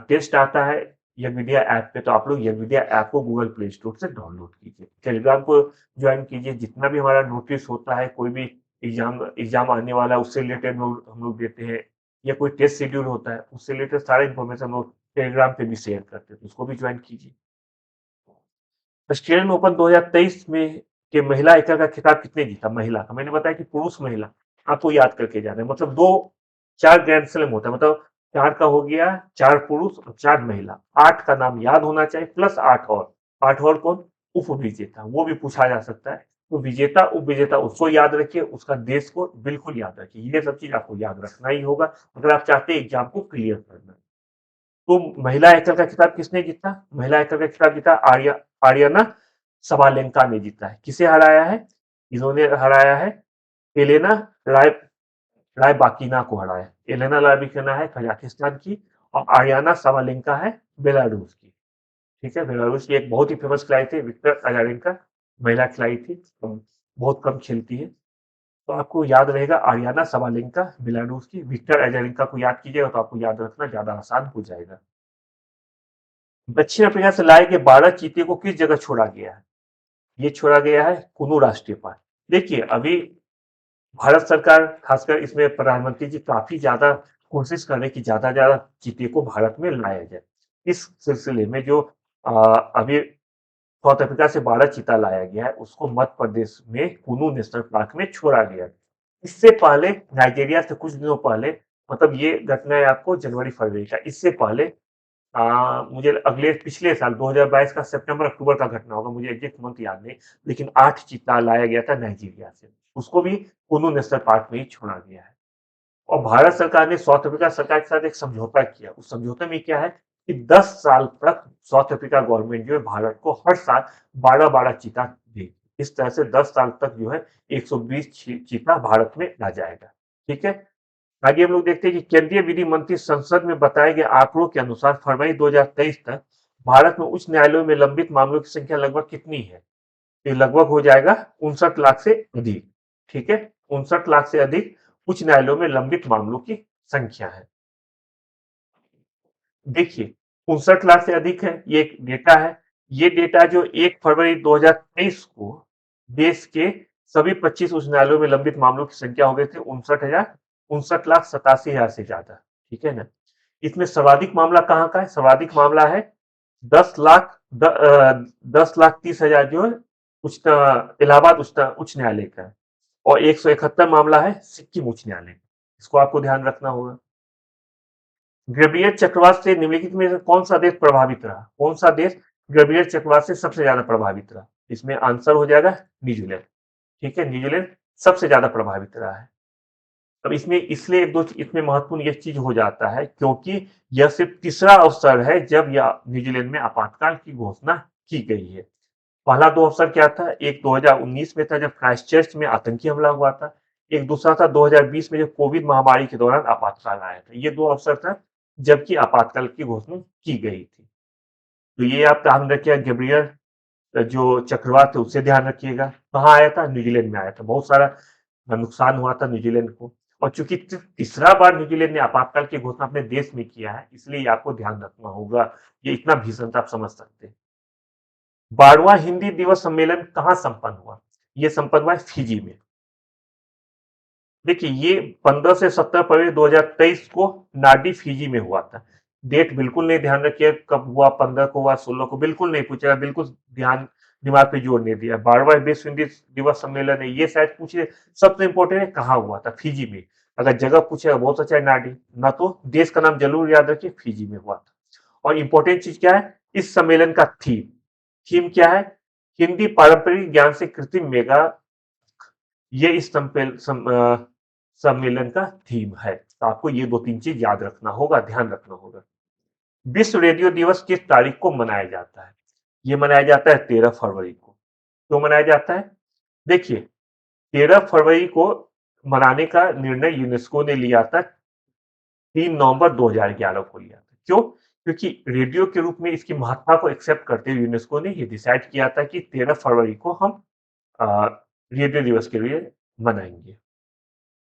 टेस्ट आता है यज्ञ विद्या ऐप पे, तो आप लोग यज्ञ विद्या ऐप को गूगल प्ले स्टोर से डाउनलोड कीजिए, टेलीग्राम को ज्वाइन कीजिए। जितना भी हमारा नोटिस होता है, कोई भी एग्जाम एग्जाम आने वाला है उससे रिलेटेड हम लोग देते हैं, या कोई टेस्ट शेड्यूल होता है उससे रिलेटेड सारा इन्फॉर्मेशन हम लोग टेलीग्राम पे भी शेयर करते हैं, तो उसको भी ज्वाइन कीजिए। ऑस्ट्रेलियन ओपन 2023 में के महिला एकल का खिताब किसने जीता? महिला का। मैंने बताया कि पुरुष महिला आपको याद करके जाना है, मतलब दो 4 ग्रैंड स्लैम होता है, मतलब 4 का हो गया, 4 पुरुष और 4 महिला, 8 का नाम याद होना चाहिए, प्लस 8 और, 8 और कौन? उप विजेता, वो भी पूछा जा सकता है। तो विजेता उप विजेता उसको याद रखिए, उसका देश को बिल्कुल याद रखिए, ये सब चीज आपको याद रखना ही होगा अगर आप चाहते हैं एग्जाम को क्लियर करना। तो महिला एकल का खिताब किसने जीता? महिला एकल का खिताब जीता आर्यना सबालेंका ने जीता है। किसे हराया है? इन्होंने हराया है एलेना राय रायबाकिना को हराया है। एलेना रायबाकिना है कजाकिस्तान की, और आर्याना सबालेंका है बेलारूस की। ठीक है, बेलारूस की एक बहुत ही फेमस खिलाड़ी थी, विक्टर अजारेंका, महिला खिलाड़ी थी, बहुत कम खेलती है। तो आपको याद रहेगा आर्याना सबालेंका बेलारूस की, विक्टर अजारेंका को याद कीजिएगा तो आपको याद रखना ज्यादा आसान हो जाएगा। दक्षिण अफ्रीका से लाए गए 12 चीते को किस जगह छोड़ा गया है? ये छोड़ा गया है कुनू राष्ट्रीय पार्क। देखिए, अभी भारत सरकार, खासकर इसमें प्रधानमंत्री जी काफी ज्यादा कोशिश कर रहे हैं कि ज्यादा से ज्यादा चीते को भारत में लाया जाए। इस सिलसिले में जो अभी साउथ अफ्रीका से 12 चीता लाया गया है, उसको मध्य प्रदेश में कुनू नेशनल पार्क में छोड़ा गया है। इससे पहले नाइजीरिया से कुछ दिनों पहले, मतलब ये घटना है आपको जनवरी फरवरी का, इससे पहले मुझे अगले पिछले साल 2022 का सितंबर अक्टूबर का घटना होगा, मुझे एग्जैक्ट मंथ याद नहीं, लेकिन 8 चीता लाया गया था नाइजीरिया से, उसको भी कुनू नेशनल पार्क में ही छोड़ा गया है। और भारत सरकार ने साउथ अफ्रीका सरकार के साथ एक समझौता किया, उस समझौते में क्या है कि 10 साल तक साउथ अफ्रीका गवर्नमेंट जो है भारत को हर साल 12-12 चीता देगी। इस तरह से 10 साल तक जो है 120 चीता भारत में आ जाएगा। ठीक है, आगे हम लोग देखते हैं कि केंद्रीय विधि मंत्री संसद में बताए गए आंकड़ों के अनुसार फरवरी 2023 तक भारत में उच्च न्यायालयों में लंबित मामलों की संख्या लगभग कितनी है? ये लगभग हो जाएगा 59 लाख से अधिक। ठीक है, 59 लाख से अधिक उच्च न्यायालयों में लंबित मामलों की संख्या है। देखिए, 59 लाख से अधिक है, ये एक डेटा है। ये डेटा जो 1 फरवरी 2023 को देश के सभी 25 उच्च न्यायालयों में लंबित मामलों की संख्या हो गए थे 59 लाख 87 हजार से ज्यादा। ठीक है ना? इसमें सर्वाधिक मामला कहाँ का है? सर्वाधिक मामला है 10 लाख 30 हजार जो है इलाहाबाद उच्च न्यायालय का है, और 171 मामला है सिक्किम उच्च न्यायालय का। इसको आपको ध्यान रखना होगा। गैब्रियल चक्रवात से निम्नलिखित में से कौन सा देश प्रभावित रहा? कौन सा देश गैब्रियल चक्रवात से सबसे ज्यादा प्रभावित रहा? इसमें आंसर हो जाएगा न्यूजीलैंड। ठीक है, न्यूजीलैंड सबसे ज्यादा प्रभावित रहा है। अब इसमें इसलिए एक दो इसमें महत्वपूर्ण ये चीज हो जाता है क्योंकि यह सिर्फ तीसरा अवसर है जब यह न्यूजीलैंड में आपातकाल की घोषणा की गई है। पहला दो अवसर क्या था? एक 2019 में था जब क्राइस्टचर्च में आतंकी हमला हुआ था। एक दूसरा था 2020 में जब कोविड महामारी के दौरान आपातकाल आया था। ये दो अवसर था जबकि आपातकाल की घोषणा की गई थी। तो ये आप ध्यान रखिएगा। गैब्रियल जो चक्रवात है उससे ध्यान रखिएगा। कहाँ आया था? न्यूजीलैंड में आया था। बहुत सारा नुकसान हुआ था न्यूजीलैंड को। और चूंकि तीसरा बार न्यूजीलैंड ने आपातकाल की घोषणा अपने देश में किया है, इसलिए आपको ध्यान रखना होगा। ये इतना भीषण था, आप समझ सकते हैं। 12वां हिंदी दिवस सम्मेलन कहाँ संपन्न हुआ? ये संपन्न हुआ है फिजी में। देखिए, ये 15 से 17 फरवरी 2023 को नाडी फिजी में हुआ था। डेट बिल्कुल नहीं ध्यान रखिए कब हुआ, 15 को हुआ, 16 को, बिल्कुल नहीं पूछेगा, बिल्कुल ध्यान दिमाग पे जोर नहीं दिया। 12वां विश्व हिंदी दिवस सम्मेलन है, ये शायद पूछे। सबसे इंपॉर्टेंट है कहाँ हुआ था? फिजी में। अगर जगह पूछेगा बहुत अच्छा है, नाडी। ना तो देश का नाम जरूर याद रखिए, फिजी में हुआ था। और इंपॉर्टेंट चीज क्या है इस सम्मेलन का? थीम। थीम क्या है? हिंदी पारंपरिक ज्ञान से कृत्रिम मेगा। ये इस सम्मेलन का थीम है। तो आपको ये दो तीन चीज याद रखना होगा, ध्यान रखना होगा। विश्व रेडियो दिवस किस तारीख को मनाया जाता है? ये मनाया जाता है 13 फरवरी को। क्यों मनाया जाता है? देखिए, 13 फरवरी को मनाने का निर्णय यूनेस्को ने लिया था। 3 नवंबर 2011 को लिया था। क्यों? क्योंकि रेडियो के रूप में इसकी महत्ता को एक्सेप्ट करते हुए यूनेस्को ने ये डिसाइड किया था कि 13 फरवरी को हम रेडियो दिवस के लिए मनाएंगे।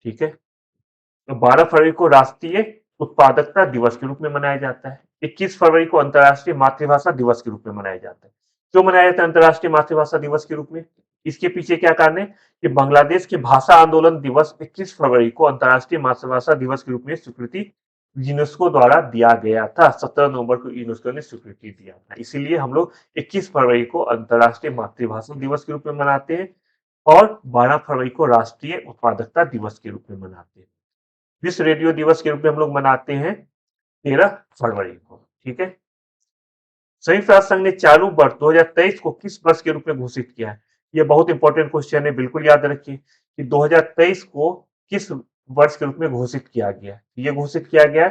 ठीक है, तो 12 फरवरी को राष्ट्रीय उत्पादकता दिवस के रूप में मनाया जाता है। 21 फरवरी को अंतर्राष्ट्रीय मातृभाषा दिवस के रूप में मनाया जाता है। क्यों मनाया जाता है अंतर्राष्ट्रीय मातृभाषा दिवस के रूप में? इसके पीछे क्या कारण है कि बांग्लादेश के भाषा आंदोलन दिवस 21 फरवरी को अंतर्राष्ट्रीय मातृभाषा दिवस के रूप में स्वीकृति यूनेस्को द्वारा दिया गया था। 17 नवंबर को यूनेस्को ने स्वीकृति दिया था, इसीलिए हम लोग 21 फरवरी को अंतर्राष्ट्रीय मातृभाषा दिवस के रूप में मनाते हैं और 12 फरवरी को राष्ट्रीय उत्पादकता दिवस के रूप में मनाते हैं। विश्व रेडियो दिवस के रूप में हम लोग मनाते हैं 13 फरवरी को। ठीक है, संयुक्त राष्ट्र संघ ने चालू वर्ष 2023 को किस वर्ष के रूप में घोषित किया है? यह बहुत इंपॉर्टेंट क्वेश्चन है, बिल्कुल याद रखिए कि 2023 को किस वर्ष के रूप में घोषित किया गया? यह घोषित किया गया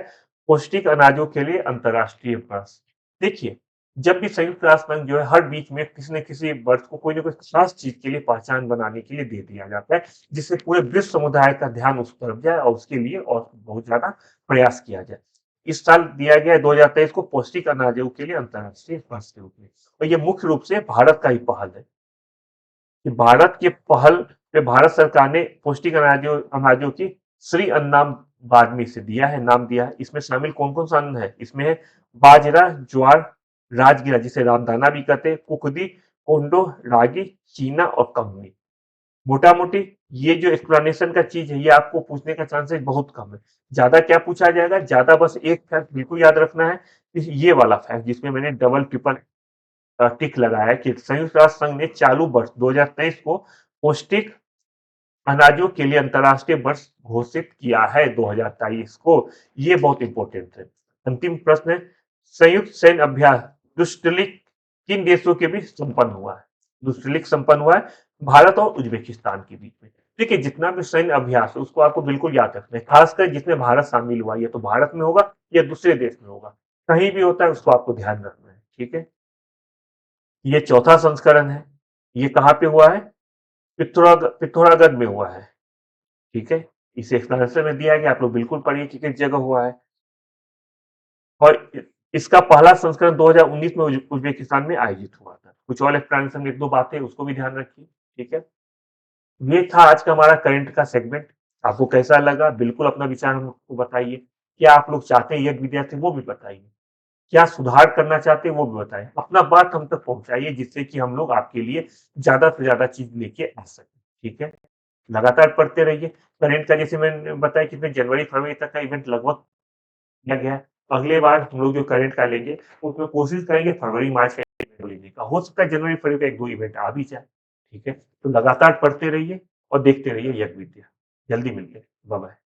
पौष्टिक अनाजों के लिए अंतर्राष्ट्रीय वर्ष। देखिए, जब भी संयुक्त राष्ट्र संघ जो है हर बीच में किसी न किसी वर्ष को कोई ना कोई खास चीज के लिए पहचान बनाने के लिए दे दिया जाता है, जिससे पूरे विश्व समुदाय का ध्यान उस तरफ जाए और उसके लिए और बहुत ज्यादा प्रयास किया जाए। इस साल दिया गया है 2023 को पौष्टिक अनाजों के लिए अंतर्राष्ट्रीय वर्ष के रूप में, और ये मुख्य रूप से भारत का ही पहल है कि भारत के पहल पे भारत सरकार ने पौष्टिक अनाजों अनाजों की श्री अन्न नाम बाद में इसे दिया है, नाम दिया है। इसमें शामिल कौन कौन सा अन्न है? इसमें है बाजरा, ज्वार, राजगिरा जिसे रामदाना भी कहते हैं, कुकदी, कोंडो, रागी, चीना और कंगनी। मोटा मोटी ये जो एक्सप्लेनेशन का चीज है ये आपको पूछने का चांसेस बहुत कम है। ज्यादा क्या पूछा जाएगा? ज्यादा बस एक फैक्ट बिल्कुल याद रखना है, ये वाला फैक्ट जिसमें मैंने डबल ट्रिपल टिक लगाया है कि संयुक्त राष्ट्र संघ ने चालू वर्ष 2023 को पौष्टिक अनाजों के लिए अंतर्राष्ट्रीय वर्ष घोषित किया है 2023 को। ये बहुत इंपॉर्टेंट है। अंतिम प्रश्न है, संयुक्त सैन्य अभ्यास दुष्टलिक किन देशों के बीच संपन्न हुआ है? दुष्टलिक संपन्न हुआ है भारत और उज्बेकिस्तान के बीच में। देखिए, जितना भी सैन्य अभ्यास है उसको आपको बिल्कुल याद रखना है, खासकर जिसमें भारत शामिल हुआ, ये तो भारत में होगा या दूसरे देश में होगा, कहीं भी होता है उसको आपको ध्यान रखना है। ठीक है, ये चौथा संस्करण है। ये कहाँ पे हुआ है? पिथौरागढ़ में हुआ है। ठीक है, इसे एक्सप्लेनेशन में दिया गया, आप लोग बिल्कुल पढ़िए कि किस जगह हुआ है। और इसका पहला संस्करण 2019 में उज्बेकिस्तान में आयोजित हुआ था। कुछ और एक्सप्लेनेशन, 1-2 बातें उसको भी ध्यान रखिए, ठीक है? ये था आज का हमारा करंट का सेगमेंट। आपको कैसा लगा? बिल्कुल अपना विचार हमको बताइए। क्या आप लोग चाहते हैं यज्ञ विद्या से, वो भी बताइए। क्या सुधार करना चाहते हैं, वो भी बताएँ। अपना बात हम तक पहुँचाइए जिससे कि हम लोग आपके लिए ज़्यादा से ज़्यादा चीज़ लेके आ सकें, ठीक है? लगातार पढ़ते रहिए। करंट का जैसे मैंने बताया कि जनवरी-फरवरी तक का इवेंट लगभग लग गया है। अगले बार हम लोग जो करंट का लेंगे, उसमें कोशिश करेंगे फरवरी-मार्च का इवेंट लेने का। हो सकता है जनवरी-फरवरी का 1-2 इवेंट आ भी जाए, ठीक है? तो लगातार पढ़ते रहिए और देखते रहिए यज्ञ विद्या। जल्दी मिलते हैं। बाय-बाय।